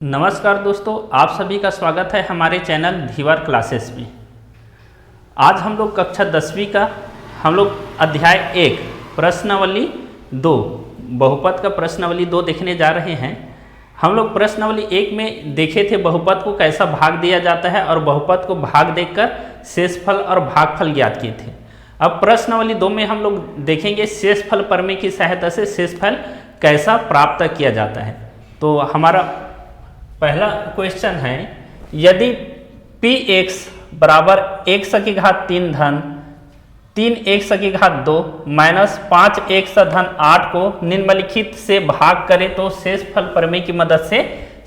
नमस्कार दोस्तों, आप सभी का स्वागत है हमारे चैनल धीवर क्लासेस में। आज हम लोग कक्षा 10वीं का अध्याय 1 प्रश्नावली 2 बहुपद का प्रश्नावली 2 देखने जा रहे हैं। हम लोग प्रश्नावली 1 में देखे थे बहुपद को कैसा भाग दिया जाता है और बहुपद को भाग देकर शेषफल और भागफल ज्ञात किए थे। अब प्रश्नावली 2 में हम लोग देखेंगे शेषफल प्रमेय की सहायता से शेषफल कैसा प्राप्त किया जाता है। तो हमारा पहला क्वेश्चन है, यदि px बराबर 1 धन 3 माइनस 5 धन 8 को निम्नलिखित से भाग करें तो शेषफल प्रमेय की मदद से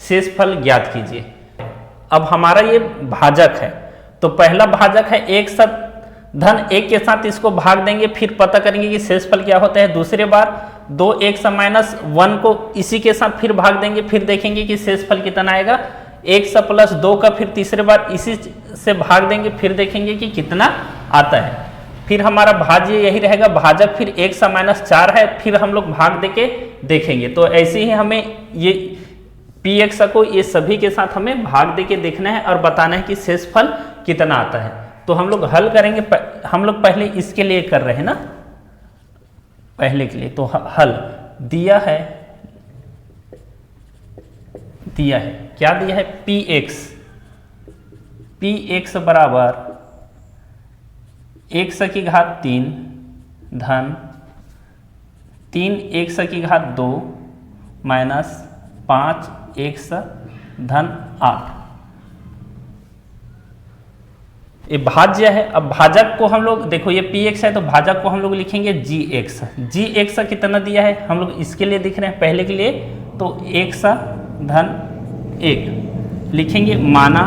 शेषफल ज्ञात कीजिए। अब हमारा ये भाजक है, तो पहला भाजक है 1 धन 1 के साथ इसको भाग देंगे, फिर पता करेंगे कि शेषफल क्या होता है। दूसरे बार 2 1 माइनस 1 को इसी के साथ फिर भाग देंगे, फिर देखेंगे कि शेषफल कितना आएगा 1 प्लस 2 का, फिर तीसरे बार इसी से भाग देंगे, फिर देखेंगे कि कितना आता है। फिर हमारा भाज्य यही रहेगा, भाजक फिर 1 माइनस 4 है, फिर हम लोग भाग देके देखेंगे। तो ऐसे ही हमें ये px को ये सभी के साथ हमें भाग देके देखना है और बताना है कि शेषफल कितना आता है। तो हम लोग हल करेंगे, हम लोग पहले इसके लिए कर रहे हैं ना, पहले के लिए। तो हल दिया है क्या दिया है, px बराबर 1 धन 3 2 माइनस 5 धन 8। ये भाज्य है। अब भाजक को हम लोग देखो, ये px है तो भाजक को हम लोग लिखेंगे gx कितना दिया है हम लोग इसके लिए दिख रहे हैं पहले के लिए, तो 1 धन 1 लिखेंगे, माना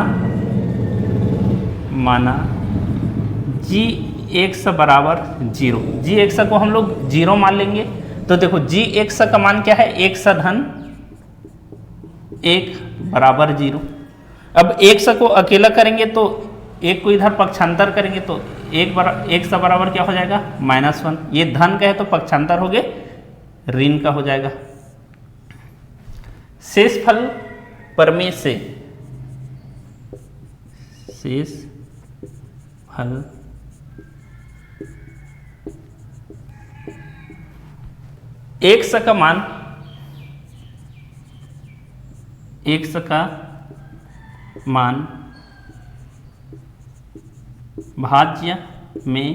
gx बराबर 0। gx को हम लोग 0 मान लेंगे। तो देखो gx का मान क्या है, 1 धन 1 बराबर 0। अब 1 को अकेला करेंगे तो 1 को इधर पक्षांतर करेंगे तो 1 बराबर क्या हो जाएगा -1। ये धन का है तो पक्षांतर हो गए ऋण का हो जाएगा। शेषफल प्रमेय से शेषफल x का मान भाज्य में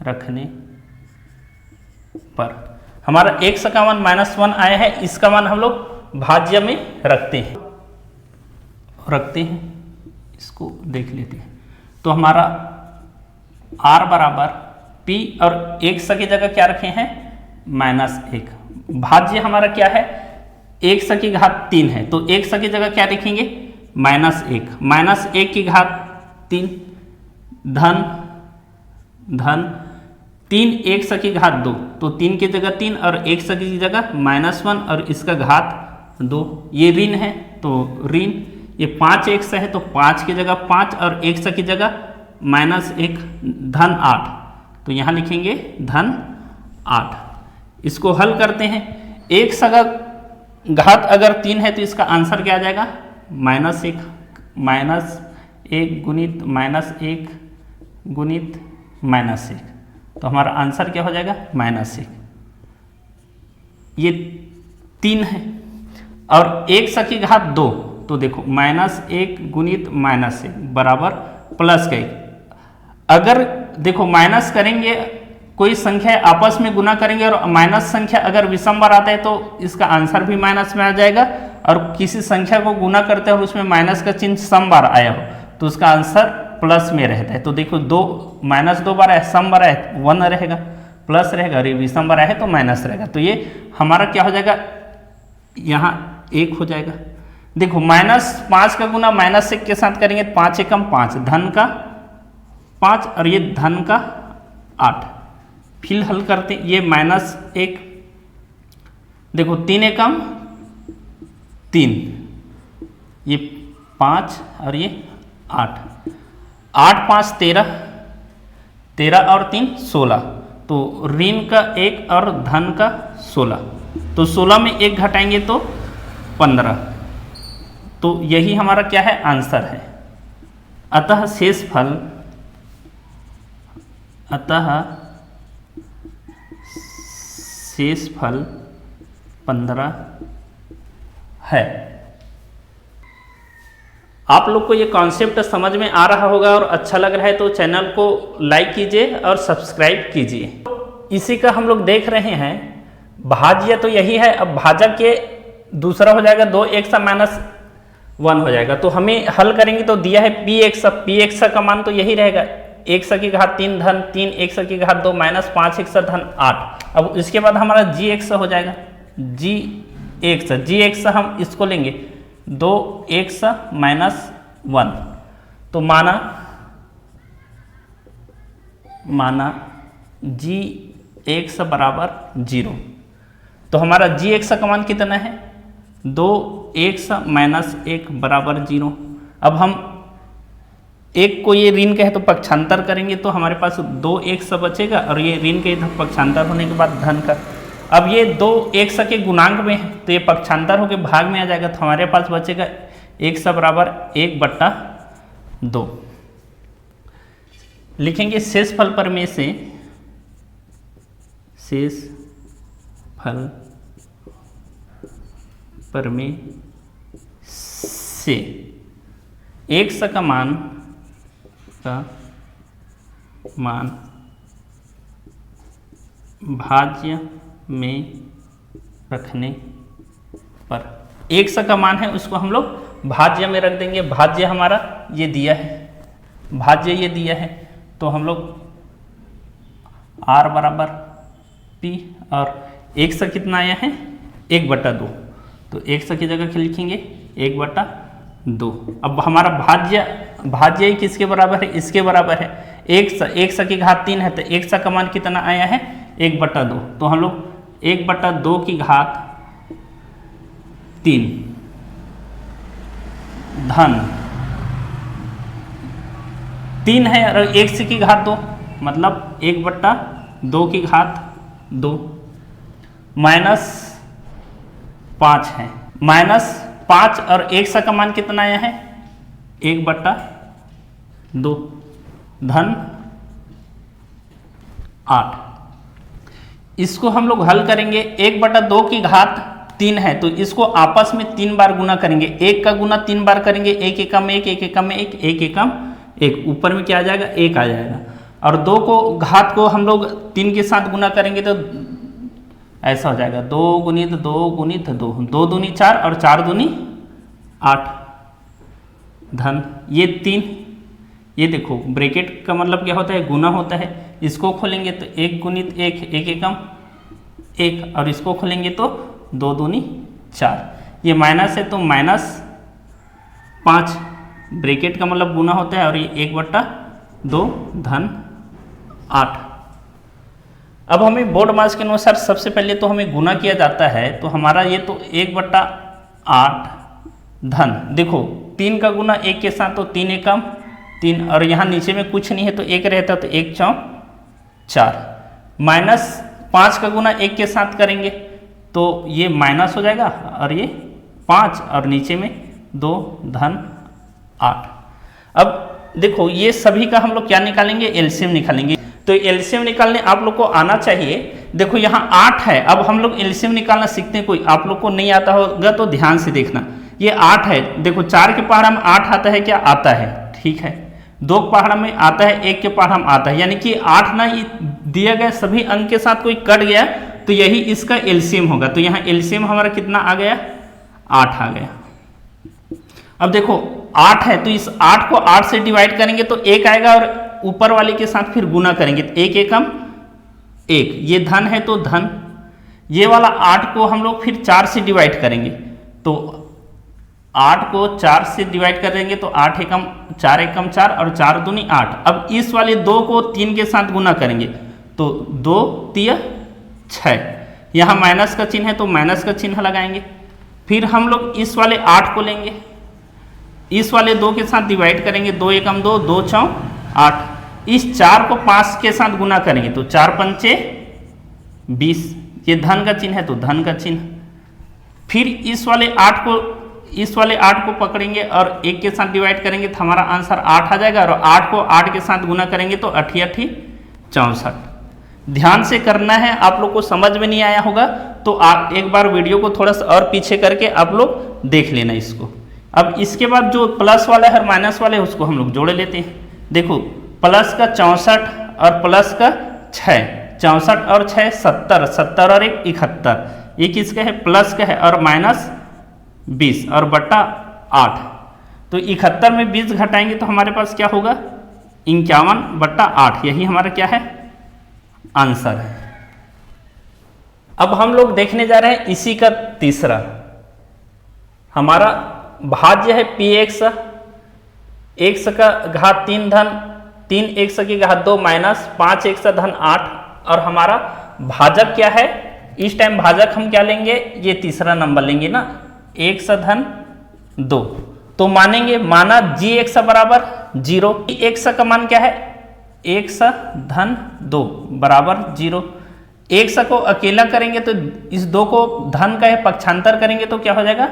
रखने पर हमारा x का मान -1 आया है, इसका मान हम लोग भाज्य में रखते हैं इसको देख लेते हैं। तो हमारा r बराबर p और x की जगह क्या रखे हैं -1। भाज्य हमारा क्या है 1 है, तो x की जगह क्या लिखेंगे -1 की घात 3 धन 3 1 2, तो 3 की जगह 3 और 1 की जगह -1 और इसका घात 2। ये ऋण है तो ऋण, ये 5 x है तो 5 की जगह 5 और 1 की जगह -1 धन 8, तो यहाँ लिखेंगे धन 8। इसको हल करते हैं, 1 का घात अगर 3 है तो इसका आंसर क्या आ जाएगा -1 गुणित -1 गुणित -1, तो हमारा आंसर क्या हो जाएगा -1। ये 3 है और 1 की घात 2, तो देखो -1 गुणित -1 बराबर +1। अगर देखो माइनस करेंगे, कोई संख्या आपस में गुना करेंगे और माइनस संख्या अगर विषम बार आता है तो इसका आंसर भी माइनस में आ जाएगा, और किसी संख्या को गुना करते हैं और उसमें माइनस का चिन्ह सम बार आया हो तो उसका आंसर प्लस में रहता है। तो देखो -2 बार है, सम बार है 1 रहेगा, प्लस रहेगा, और ये विषम बार है तो माइनस रहेगा। तो ये हमारा क्या हो जाएगा, यहाँ 1 हो जाएगा। देखो -5 का गुना -1 के साथ करेंगे, 5 एकम 5 धन का 5 और ये धन का 8। फिर हल करते हैं, ये -1, देखो 3 एकम 3, ये 5 और ये 8, 8 5 13, 13 और 3 16, तो ऋण का 1 और धन का 16, तो 16 में 1 घटाएंगे तो 15। तो यही हमारा क्या है, आंसर है। अतः शेषफल 15 है। आप लोग को ये कॉन्सेप्ट समझ में आ रहा होगा और अच्छा लग रहा है तो चैनल को लाइक कीजिए और सब्सक्राइब कीजिए। इसी का हम लोग देख रहे हैं, भाज्य तो यही है। अब भाजक के दूसरा हो जाएगा 2x -1 हो जाएगा। तो हमें हल करेंगे तो दिया है px का मान तो यही रहेगा, x की घात 3 धन 3 x की घात 2 माइनस 5x धन 8। अब इसके बाद हमारा gx हो जाएगा, gx हम इसको लेंगे 2x -1। तो माना gx बराबर 0। तो हमारा gx का मान कितना है, 2x -1 बराबर 0। अब हम एक को ये ऋण कहे तो पक्षांतर करेंगे तो हमारे पास 2x बचेगा और ये ऋण के इधर पक्षांतर होने के बाद धन का। अब ये 2x के गुणांक में है तो ये पक्षांतर होकर भाग में आ जाएगा। तो हमारे पास बचेगा x बराबर 1/2। लिखेंगे शेषफल पर में से, शेषफल पर में से x का मान भाज्य में रखने पर, x का मान है उसको हम लोग भाज्य में रख देंगे। भाज्य हमारा ये दिया है, भाज्य ये दिया है तो हम लोग r बराबर p और x कितना आया है 1/2। तो x की जगह क्या लिखेंगे 1/2। अब हमारा भाज्य ही किसके बराबर है, इसके बराबर है। x की घात 3 है तो x का मान कितना आया है 1/2। तो हम लोग 1/2 की घात 3 धन 3 है और x की घात 2 मतलब 1/2 की घात 2 माइनस 5 है। -5 और x का मान कितना आया है 1/2 धन 8। इसको हम लोग हल करेंगे, 1/2 की घात 3 है तो इसको आपस में 3 बार गुना करेंगे। 1 का गुना 3 बार करेंगे, 1 एकम 1 1 एकम 1 1 एकम 1, ऊपर में क्या आ जाएगा 1 आ जाएगा। और 2 को घात को हम लोग 3 के साथ गुना करेंगे तो ऐसा हो जाएगा 2 गुणित 2 गुणित 2, 2 दूनी 4 और 4 दूनी 8 धन ये 3। ये देखो ब्रैकेट का मतलब क्या होता है, गुना होता है। इसको खोलेंगे तो 1 गुणित 1 1 एकम 1 और इसको खोलेंगे तो 2 दूनी 4। ये माइनस है तो -5, ब्रैकेट का मतलब गुना होता है और ये 1/2 धन 8। अब हमें बोर्ड मास के अनुसार सबसे पहले तो हमें गुना किया जाता है तो हमारा ये तो 1/8 धन, देखो 3 का गुना 1 के साथ तो 3 एकम 3 और यहाँ नीचे में कुछ नहीं है तो 1 रहता तो 1 4 4 -5 का गुना 1 के साथ करेंगे तो ये माइनस हो जाएगा और ये 5 और नीचे में 2 धन 8। अब देखो ये सभी का हम लोग क्या निकालेंगे, एलसीएम निकालेंगे। तो एलसीएम निकालने आप लोग को आना चाहिए। देखो यहाँ 8 है, अब हम लोग एलसीएम निकालना सीखते हैं। कोई आप लोग को नहीं आता होगा तो ध्यान से देखना। ये 8 है, देखो 4 के पहाड़ा में 8 आता है क्या, आता है, ठीक है। 2 के पहाड़ा में आता है, 1 के पहाड़ा में आता है, यानी कि 8 ना ये दिया गया सभी अंक के साथ कोई कट गया तो यही इसका एलसीएम होगा। तो यहाँ एलसीएम हमारा कितना आ गया, 8 आ गया। अब देखो 8 है तो इस 8 को 8 से डिवाइड करेंगे तो 1 आएगा और ऊपर वाले के साथ फिर गुना करेंगे तो 1 एकम 1, ये धन है तो धन। ये वाला 8 को हम लोग फिर 4 से डिवाइड करेंगे तो 8 को 4 से डिवाइड करेंगे तो 8 एकम 4 एकम 4 और 4 दूनी 8। अब इस वाले 2 को 3 के साथ गुना करेंगे तो 2 3 6, यहाँ माइनस का चिन्ह है तो माइनस का चिन्ह लगाएंगे। फिर हम लोग इस वाले 8 को लेंगे, इस वाले 2 के साथ डिवाइड करेंगे, 2 एकम 2 2 4 8। इस 4 को 5 के साथ गुना करेंगे तो 4 पंचे 20, ये धन का चिन्ह है तो धन का चिन्ह। फिर इस वाले 8 को पकड़ेंगे और 1 के साथ डिवाइड करेंगे तो हमारा आंसर 8 आ जाएगा, और 8 को 8 के साथ गुना करेंगे तो 8 8 64। ध्यान से करना है, आप लोग को समझ में नहीं आया होगा तो आप एक बार वीडियो को थोड़ा सा और पीछे करके आप लोग देख लेना इसको। अब इसके बाद जो प्लस वाला है और माइनस वाले है उसको हम लोग जोड़ लेते हैं। देखो प्लस का 64 और प्लस का 6, 64 और 6 70, 70 और 1 71, ये किसका है प्लस का है, और माइनस 20 और बटा 8, तो 71 में 20 घटाएंगे तो हमारे पास क्या होगा 51 बटा 8, यही हमारा क्या है आंसर है। अब हम लोग देखने जा रहे हैं इसी का तीसरा, हमारा भाज्य है px, x का घात 3 धन 3 x की घात 2 माइनस 5 x धन 8, और हमारा भाजक क्या है, इस टाइम भाजक हम क्या लेंगे, ये तीसरा नंबर लेंगे ना, x धन 2, तो मानेंगे माना gx बराबर 0, x का मान क्या है x धन 2 बराबर 0। x को अकेला करेंगे तो इस 2 को धन का है पक्षांतर करेंगे तो क्या हो जाएगा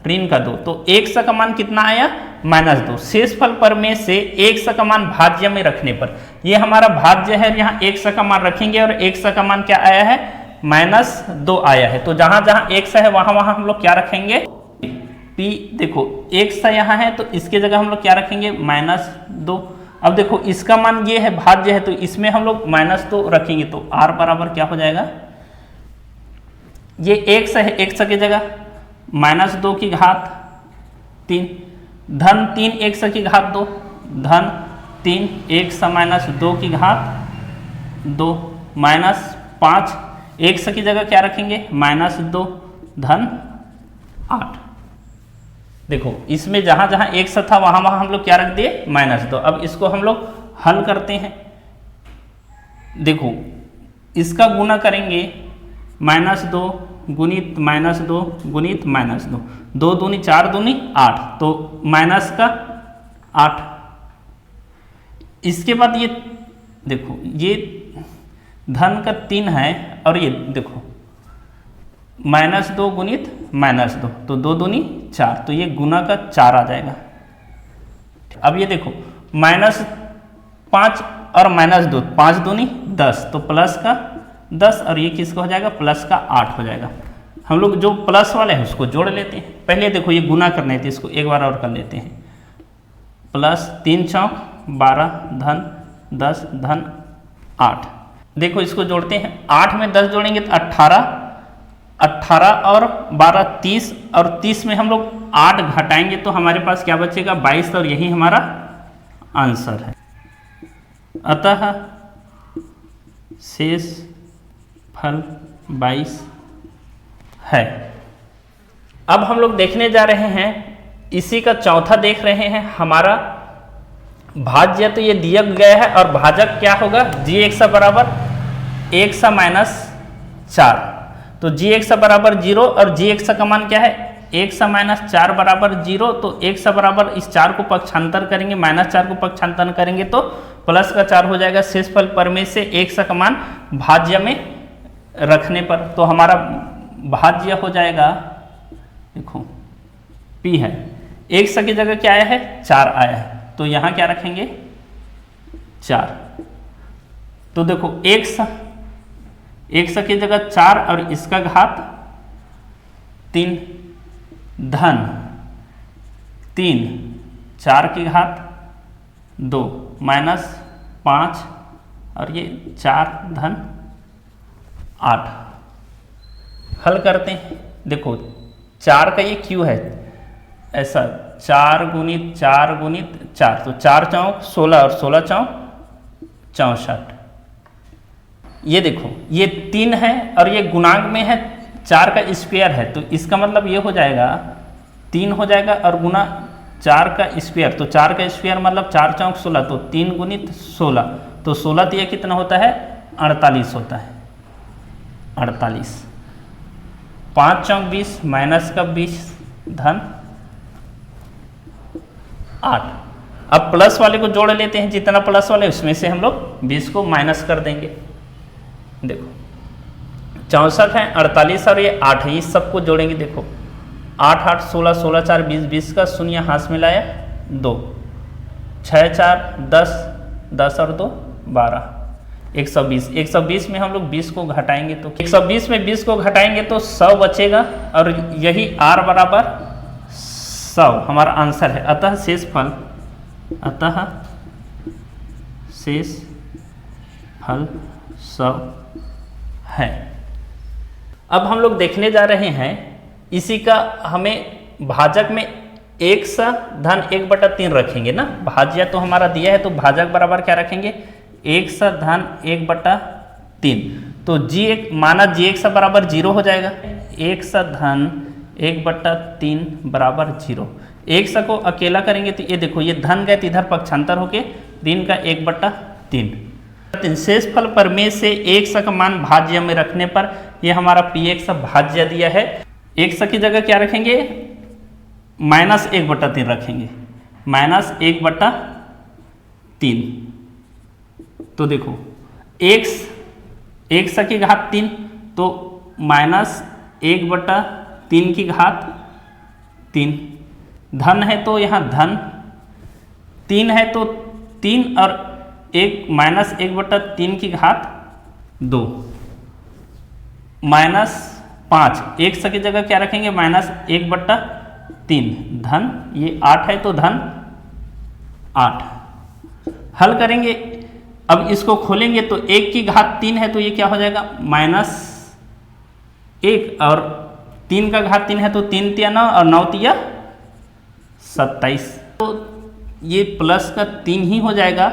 ऋण का 2, तो x का मान कितना आया -2। शेषफल प्रमेय से x का मान भाज्य में रखने पर, ये हमारा भाज्य है, यहाँ x का मान रखेंगे और x का मान क्या आया है -2 आया है, तो जहां जहां x है वहां वहां हम लोग क्या रखेंगे p। देखो x यहाँ है तो इसके जगह हम लोग क्या रखेंगे -2। अब देखो इसका मान ये है भाज्य है तो इसमें हम लोग -2 रखेंगे तो r बराबर क्या हो जाएगा, ये x है, x की जगह -2 की घात 3 धन 3 x की घात 2 धन 3 x -2 की घात 2 माइनस 5 x की जगह क्या रखेंगे -2 धन 8। देखो इसमें जहां जहां x था वहां वहां हम लोग क्या रख दिए -2। अब इसको हम लोग हल करते हैं। देखो इसका गुना करेंगे -2 गुणित -2 गुणित -2, 2 दूनी 4 दूनी 8, तो माइनस का 8। इसके बाद ये देखो ये धन का 3 है और ये देखो -2 गुणित -2, तो 2 दूनी 4, तो ये गुना का 4 आ जाएगा। अब ये देखो -5 और -2, 5 दूनी 10, तो प्लस का 10 और ये किसका हो जाएगा प्लस का 8 हो जाएगा। हम लोग जो प्लस वाले हैं उसको जोड़ लेते हैं। पहले देखो ये गुना करने थे, इसको एक बार और कर लेते हैं। प्लस 3 चौक 12 धन 10 धन 8। देखो इसको जोड़ते हैं, 8 में 10 जोड़ेंगे तो 18, 18 और 12 30, और 30 में हम लोग 8 घटाएंगे तो हमारे पास क्या बचेगा 22, और यही हमारा आंसर है। अतः शेष फल 22 है। अब हम लोग देखने जा रहे हैं इसी का चौथा देख रहे हैं, हमारा भाज्य तो ये दिया गया है और भाजक क्या होगा gx बराबर 1 माइनस 4, तो gx बराबर 0 और gx का मान क्या है 1 माइनस 4 बराबर 0, तो 1 बराबर इस 4 को पक्षांतर करेंगे, -4 को पक्षांतर करेंगे तो प्लस का 4 हो जाएगा। शेषफल प्रमेय से 1 का मान भाज्य में रखने पर, तो हमारा भाज्य हो जाएगा, देखो p है, 1 की जगह क्या आया है 4 आया है, तो यहाँ क्या रखेंगे 4, तो देखो 1 की जगह 4 और इसका घात 3 धन 3 4 की घात 2 माइनस 5 और ये 4 धन 8। हल करते हैं। देखो 4 का ये क्यू है ऐसा, 4 गुणित 4 गुणित 4, तो 4 चौक 16 और 16 चौक 64। ये देखो ये 3 है और ये गुणांक में है, 4 का स्क्वायर है, तो इसका मतलब ये हो जाएगा 3 हो जाएगा और गुना 4 का स्क्वायर, तो 4 का स्क्वायर मतलब 4 चौक 16, तो 3 गुणित 16, तो 16 तो ये कितना होता है 48 होता है, 48। 5 चौक 20 माइनस का 20 धन 8। अब प्लस वाले को जोड़ लेते हैं, जितना प्लस वाले उसमें से हम लोग 20 को माइनस कर देंगे। देखो 64 है, 48 और ये 8 है, इस सबको जोड़ेंगे। देखो 8 8 16, 16 4 20, 20 का शून्य हाथ में लाया 2, 6 4 10, 10 और 2 12, 120। 120 में हम लोग 20 को घटाएंगे तो 120 में 20 को घटाएंगे तो 100 बचेगा और यही r बराबर 100 हमारा आंसर है। अतः शेष फल 100 है। अब हम लोग देखने जा रहे हैं इसी का, हमें भाजक में 1 सा धन 1/3 रखेंगे ना, भाज्य तो हमारा दिया है तो भाजक बराबर क्या रखेंगे 1 सा धन 1/3। तो g1 माना g1 सा बराबर 0 हो जाएगा, 1 सा धन 1/3 बराबर 0। 1 सा को अकेला करेंगे तो ये देखो ये धन गए तो इधर पक्षांतर होके ऋण का 1/3। शेष फल पर में से 1 सा का मान भाज्य में रखने पर ये हमारा p1 सा भाज्य दिया है। 1 सा की जगह क्या रखेंगे -1/3 रखेंगे, -1/3। तो देखो 1 सा की घात 3 तो -1/3 की घात 3। धन है तो यहाँ धन, 3 है तो 3 और -1/3 की घात 2, -5। 1 सा की जगह क्या रखेंगे -1/3। धन ये 8 है तो धन 8। हल करेंगे, अब इसको खोलेंगे तो 1 की घात 3 है तो ये क्या हो जाएगा -1 और 3 का घात 3 है तो 3 तिया 9 और 9 तिया 27। तो ये प्लस का 3 ही हो जाएगा।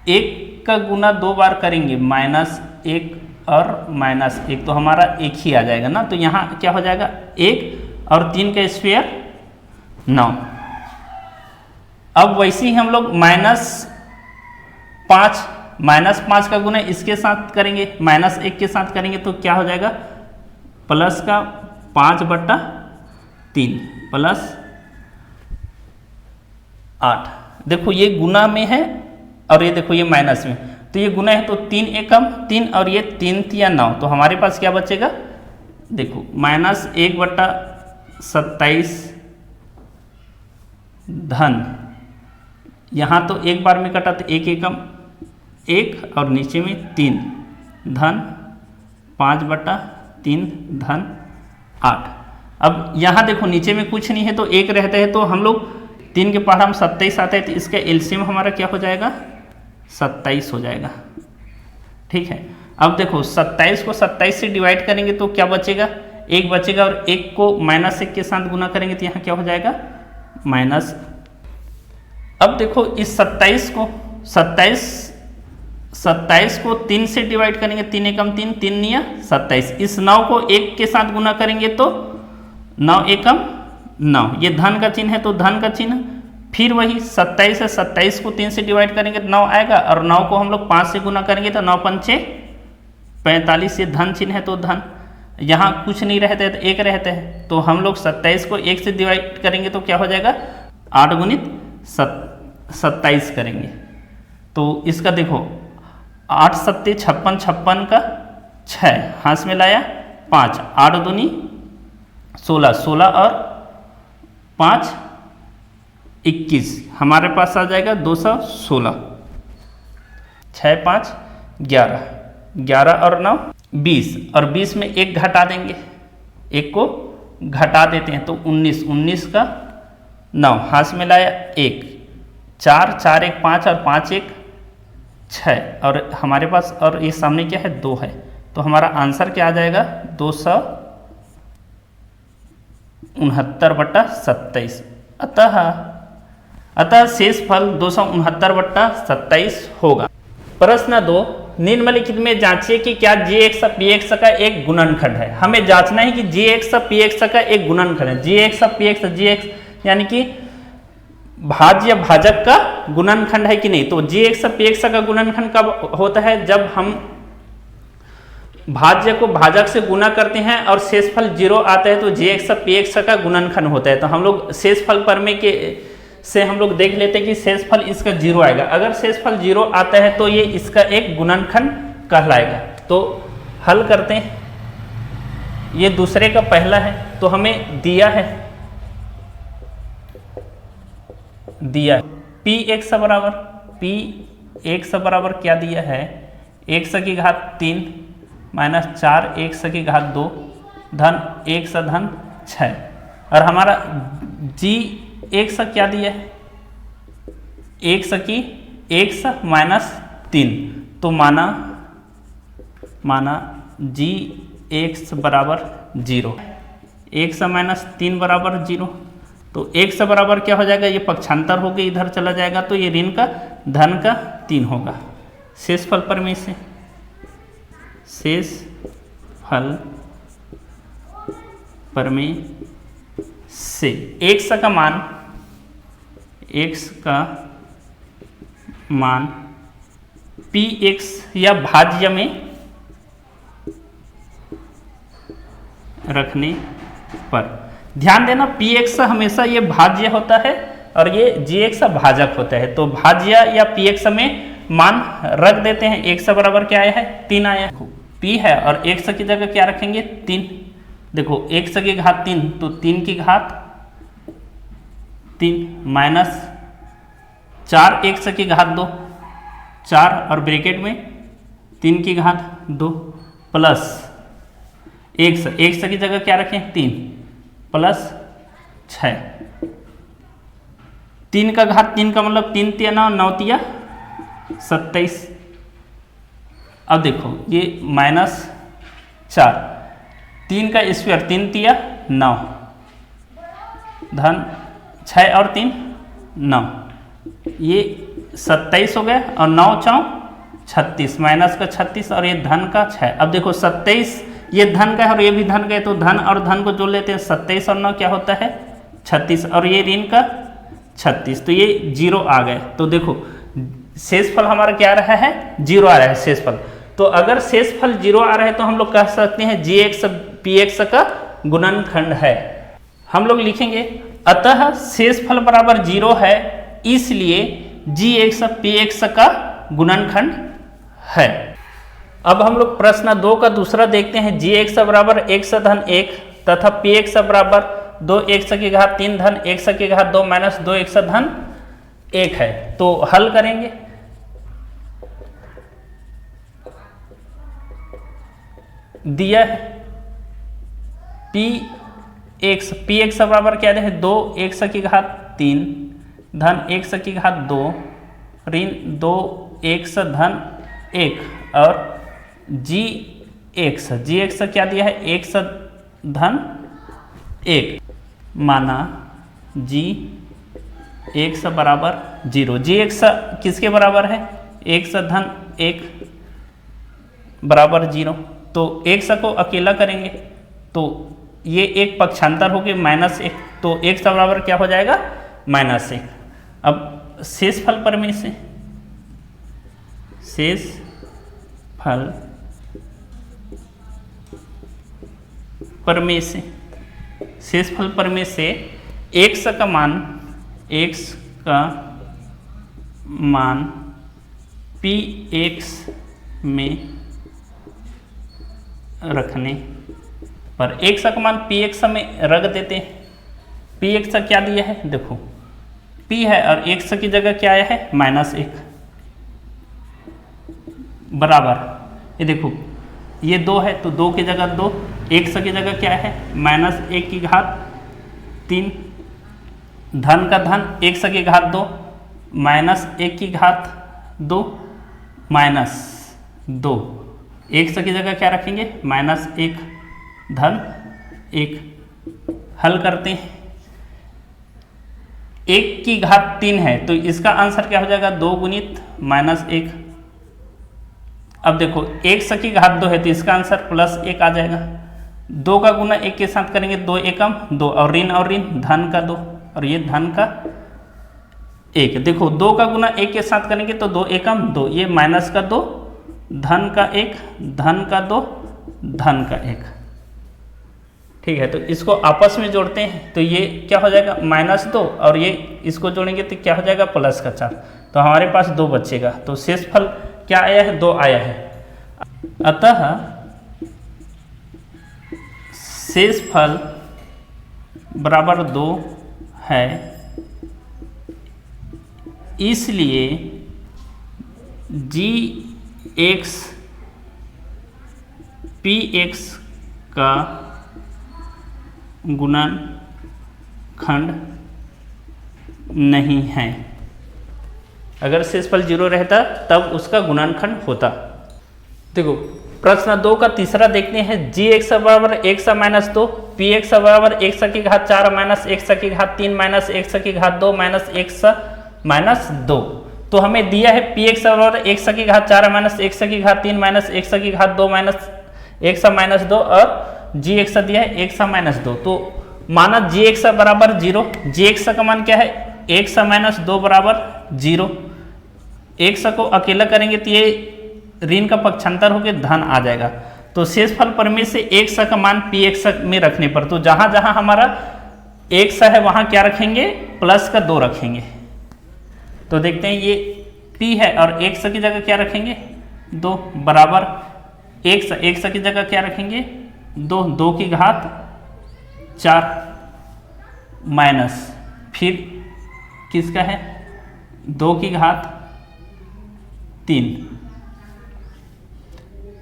1 का गुना 2 बार करेंगे -1 और -1 तो हमारा 1 ही आ जाएगा ना। तो यहाँ क्या हो जाएगा 1 और 3 का स्क्वायर 9। अब वैसे ही हम लोग -5 का गुना इसके साथ करेंगे, -1 के साथ करेंगे तो क्या हो जाएगा प्लस का 5/3 प्लस 8। देखो ये गुना में है और ये देखो ये माइनस में, तो ये गुना है तो 3 एकम 3 और ये 3 तिया 9। तो हमारे पास क्या बचेगा देखो -1/27 धन, यहाँ तो एक बार में कटा तो 1 एकम 1 और नीचे में 3 धन 5/3 धन 8। अब यहाँ देखो नीचे में कुछ नहीं है तो 1 रहता है तो हम लोग 3 के पहाड़ हम 27 आता है तो इसका एलसीएम हमारा क्या हो जाएगा 27 हो जाएगा। ठीक है, अब देखो 27 को 27 से डिवाइड करेंगे तो क्या बचेगा 1 बचेगा और 1 को -1 के साथ गुना करेंगे तो यहाँ क्या हो जाएगा माइनस। अब देखो इस 27 को 3 से डिवाइड करेंगे, 3 एकम 3 3 निया 27। इस 9 को 1 के साथ गुना करेंगे तो 9 एकम 9, ये धन का चिन्ह है तो धन का चिन्ह। फिर वही 27 है, 27 को 3 से डिवाइड करेंगे तो 9 आएगा और 9 को हम लोग 5 से गुना करेंगे तो 9 पंचे 45, ये धन चिन्ह है तो धन। यहाँ कुछ नहीं रहता है तो 1 रहता है तो हम लोग 27 को 1 से डिवाइड करेंगे तो क्या हो जाएगा 8 गुणित 27 करेंगे तो इसका देखो 8 सत्ते 56, 56 का 6 हाथ में लाया 5, 8 दूनी 16, 16 और 5 21 हमारे पास आ जाएगा 216। 6 5 11, 11 और 9 20 और 20 में 1 घटा देंगे, 1 को घटा देते हैं तो 19, 19 का 9 हाथ में लाया 1, 4 4 1 5 और 5 1 6 और हमारे पास और ये सामने क्या है 2 है तो हमारा आंसर क्या आ जाएगा 269/27। अतः शेष फल 269/27 होगा। प्रश्न 2, निम्नलिखित में जांचिए कि क्या g(x) p(x) का एक गुणनखंड है। हमें जांचना है कि g(x) p(x) का एक गुणनखंड है। g(x) p(x) g(x) यानी कि भाज्य भाजक का गुणनखंड है कि नहीं। तो g(x) p(x) का गुणनखंड कब होता है जब हम भाज्य को भाजक से गुना करते हैं और शेषफल 0 आता है तो g(x) p(x) का गुणनखंड होता है। तो हम लोग शेषफल प्रमेय के से हम लोग देख लेते हैं कि शेषफल इसका 0 आएगा। अगर शेषफल 0 आता है तो ये इसका एक गुणनखंड कहलाएगा। तो हल करते हैं। ये दूसरे का पहला है तो हमें दिया है पी एक्स बराबर क्या दिया है, एक्स की घात 3 माइनस 4 एक्स की घात 2 धन एक्स धन 6। और हमारा जी एक्स क्या दिया है, एक्स माइनस 3, तो माना जी एक्स बराबर 0, एक्स माइनस 3 बराबर 0। तो एक्स बराबर क्या हो जाएगा, ये पक्षांतर हो गया, इधर चला जाएगा तो ये ऋण का धन का 3 होगा। शेषफल प्रमेय से एक्स का मान पी एक्स या भाज्य में रखने पर, ध्यान देना पी एक्स हमेशा ये भाज्य होता है और ये जी एक्स भाजक होता है। तो भाज्य या पी एक्स में मान रख देते हैं। एक्स बराबर क्या आया है, 3 आया है, पी है और एक्स की जगह क्या रखेंगे 3। देखो एक्स की घात 3 तो 3 की घात 3 माइनस 4 एक्स की घात 2 4 और ब्रैकेट में 3 की घात 2 प्लस एक्स की जगह क्या रखें 3 प्लस 6, 3 का घात 3 का मतलब 3 तिया 9 9 तिया 27। अब देखो ये माइनस 4, 3 का स्क्वायर 3 तिया 9 धन 6 और 3 9, ये 27 हो गया और 9 4 36 माइनस का 36 और ये धन का 6। अब देखो 27 ये धन का है और ये भी धन का है तो धन और धन को जोड़ लेते हैं, 27 और 9 क्या होता है 36 और ये ऋण का 36, तो ये 0 आ गए। तो देखो शेषफल हमारा क्या आ रहा है 0 आ रहा है शेषफल। तो अगर शेषफल 0 आ रहा है तो हम लोग कह सकते हैं जी एक्स पी एक्स का गुणनखंड है। हम लोग लिखेंगे अतः शेषफल बराबर 0 है इसलिए जी एक्स पी एक्स का गुणनखंड है। अब हम लोग प्रश्न 2 का दूसरा देखते हैं। जी एक्स बराबर एक्स धन 1 तथा पी एक्स बराबर 2 एक्स की घात 3 धन एक्स की घात 2 माइनस 2 एक्स धन 1 है। तो हल करेंगे, दिया है पी एक्स बराबर क्या है 2 एक्स की घात 3 धन एक्स की घात 2 ऋण 2 एक्स धन 1 और जी एक्स क्या दिया है एक्स धन 1, माना जी एक्स बराबर 0। जी एक्स किसके बराबर है, एक्स धन 1 बराबर 0। तो एक्स को अकेला करेंगे तो ये एक पक्षांतर हो गया -1, तो एक्स बराबर क्या हो जाएगा -1। अब शेषफल प्रमेय से शेषफल प्रमेय से एक्स का मान पी एक्स में रखने पर, एक्स का मान पी एक्स में रख देते हैं। पी एक्स क्या दिया है, देखो पी है और एक्स की जगह क्या आया है -1 बराबर, ये देखो ये 2 है तो 2 की जगह 2, एक्स की जगह क्या है -1 की घात 3 धन का धन एक्स की घात 2 -1 की घात 2 माइनस 2, एक्स की जगह क्या रखेंगे -1 धन 1। हल करते हैं, 1 की घात 3 है तो इसका आंसर क्या हो जाएगा 2 गुणित -1। अब देखो एक्स की घात 2 है तो इसका आंसर +1 आ जाएगा। 2 का गुना 1 के साथ करेंगे 2 एकम 2 और ऋण धन का 2 और ये धन का 1। देखो 2 का गुना 1 के साथ करेंगे तो 2 एकम 2, ये माइनस का 2 धन का 1 धन का 2 धन का 1। ठीक है, तो इसको आपस में जोड़ते हैं तो ये क्या हो जाएगा -2 और ये इसको जोड़ेंगे तो क्या हो जाएगा +4। तो हमारे पास 2 बचेगा। तो शेषफल क्या आया है 2 आया है। अतः शेषफल बराबर 2 है, इसलिए gx px का गुणनखंड नहीं है। अगर शेषफल 0 रहता तब उसका गुणनखंड होता। देखो प्रश्न 2 का तीसरा देखते हैं। gx बराबर 1 माइनस 2, px बराबर 1 की घात 4 माइनस 1 की घात 3 माइनस 1 की घात 2 माइनस 1 माइनस 2। तो हमें दिया है px बराबर 1 की घात 4 माइनस 1 की घात 3 माइनस 1 की घात 2 माइनस 1 माइनस 2 और gx दिया है 1 माइनस 2। तो माना gx बराबर 0, gx का मान क्या है 1 माइनस 2 बराबर 0। 1 को अकेला करेंगे तो ये ऋण का पक्षांतर होकर धन आ जाएगा। तो शेषफल प्रमेय से 1 का मान px में रखने पर, तो जहां जहां हमारा 1 है वहां क्या रखेंगे, प्लस का 2 रखेंगे। तो देखते हैं ये p है और 1 की जगह क्या रखेंगे 2 बराबर 1 की जगह क्या रखेंगे 2 की घात 4 माइनस फिर किसका है 2 की घात 3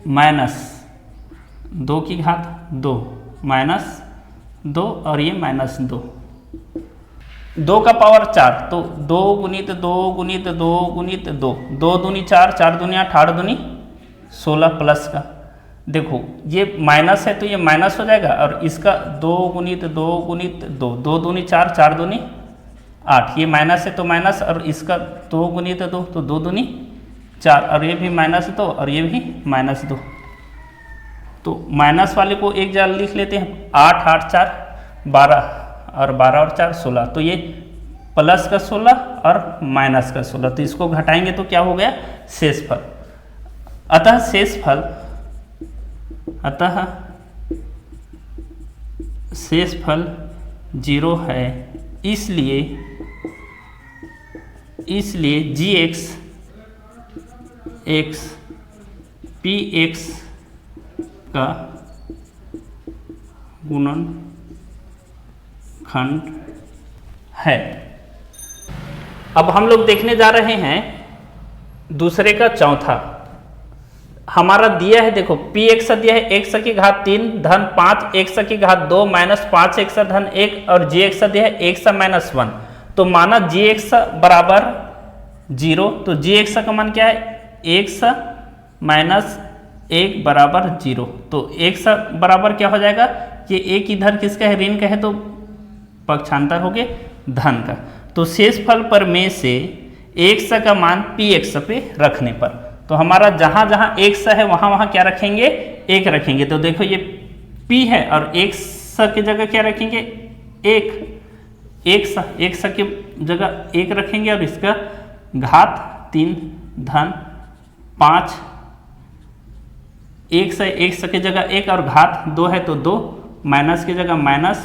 माइनस 2 की घात 2 माइनस 2 और ये माइनस 2 का पावर 4, तो 2 गुणित 2 गुणित 2 गुणित 2, 2 दूनी 4, 4 दूनी 8, 8 दूनी 16 प्लस का। देखो ये माइनस है तो ये माइनस हो जाएगा और इसका 2 गुणित 2 गुणित 2, 2 दूनी 4, 4 दूनी 8, ये माइनस है तो माइनस और इसका 2 गुणित 2 तो 2 दूनी 4 और ये भी माइनस 2 और ये भी माइनस 2। तो माइनस वाले को एक जगह लिख लेते हैं 8 8 4 12 और 12 और 4 16, तो ये प्लस का 16 और माइनस का 16, तो इसको घटाएंगे तो क्या हो गया शेषफल। अतः शेषफल 0 है, इसलिए gx px का गुणनखंड है। अब हम लोग देखने जा रहे हैं दूसरे का चौथा। हमारा दिया है देखो px दिया है 1 की घात 3 धन 5 1 की घात 2 माइनस 5 1 धन 1 और gx दिया है 1 माइनस 1। तो माना gx बराबर 0, तो gx का मान क्या है 1 माइनस 1 बराबर 0। तो 1 बराबर क्या हो जाएगा कि 1 इधर किसका है ऋण का है तो पक्षांतर हो गए धन का। तो शेषफल प्रमेय से 1 का मान px पे रखने पर, तो हमारा जहां जहां 1 है वहां वहां क्या रखेंगे 1 रखेंगे। तो देखो ये p है और 1 की जगह क्या रखेंगे 1 की जगह 1 रखेंगे और इसका घात 3 धन 5 1 की जगह 1 और घात 2 है तो 2 माइनस की जगह माइनस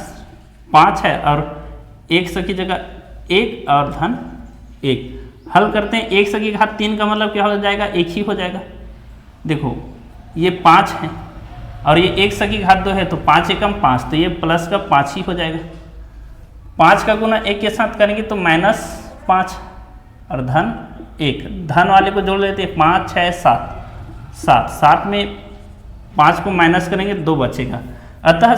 5 है और 1 की जगह 1 और धन 1। हल करते हैं 1 की घात 3 का मतलब क्या हो जाएगा 1 ही हो जाएगा। देखो ये 5 है और ये 1 की घात 2 है तो 5 एकम 5, तो ये प्लस का 5 ही हो जाएगा। 5 का गुना 1 के साथ करेंगे तो माइनस 5 और धन 1, धन वाले को जोड़ लेते हैं 5 6 7 7 में 5 को माइनस करेंगे 2 बचेगा। अतः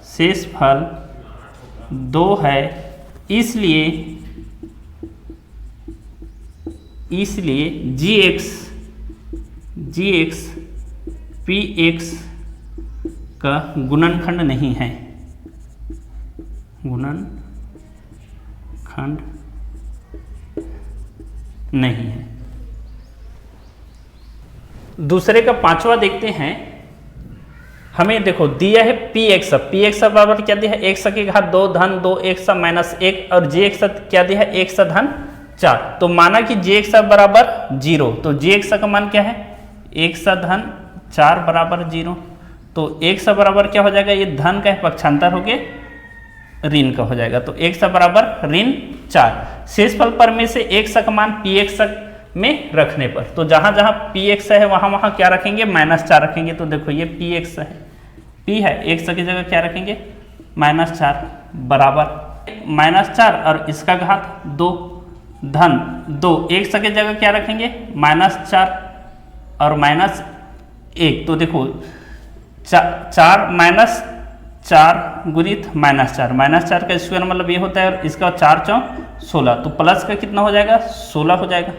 शेषफल 2 है, इसलिए gx px का गुणनखंड नहीं है, गुणनखंड नहीं है। दूसरे का पांचवा देखते हैं। हमें देखो दिया है px बराबर क्या दिया है 1 की घात 2 धन 2 1 माइनस 1 और gx क्या दिया है 1 धन 4। तो माना कि gx बराबर 0, तो gx का मान क्या है 1 धन 4 बराबर 0। तो 1 बराबर क्या हो जाएगा, ये धन का पक्षांतर हो गया ऋण का हो जाएगा, तो 1 बराबर ऋण 4। शेषफल प्रमेय से 1 का मान px में रखने पर। तो जहाँ जहाँ पी एक्स है वहाँ वहाँ क्या रखेंगे, -4 रखेंगे। तो देखो ये पी एक्स है, पी है, एक्स की जगह क्या रखेंगे, -4 बराबर -4 और इसका घात 2 धन 2, एक्स की जगह क्या रखेंगे, -4 और -1। तो देखो 4 गुणित -4 का स्क्वायर मतलब ये होता है, और इसका 4 चौक 16, तो प्लस का कितना हो जाएगा, 16 हो जाएगा।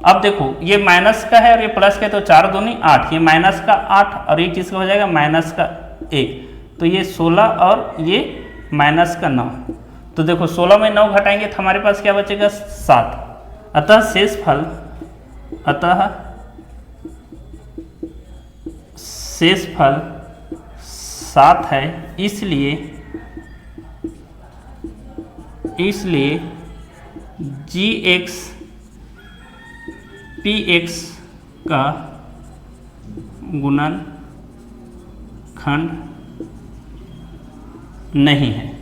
अब देखो ये माइनस का है और ये प्लस का है, तो 4 दूनी 8, ये माइनस का 8 और ये किसका हो जाएगा, माइनस का 1, तो ये 16 और ये माइनस का 9। तो देखो 16 में 9 घटाएंगे तो हमारे पास क्या बचेगा, 7। अतः शेषफल 7 है। इसलिए gx px का गुणनखंड नहीं है।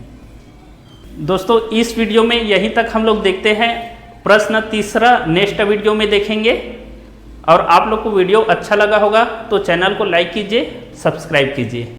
दोस्तों इस वीडियो में यहीं तक हम लोग देखते हैं। प्रश्न तीसरा नेक्स्ट वीडियो में देखेंगे। और आप लोग को वीडियो अच्छा लगा होगा तो चैनल को लाइक कीजिए, सब्सक्राइब कीजिए।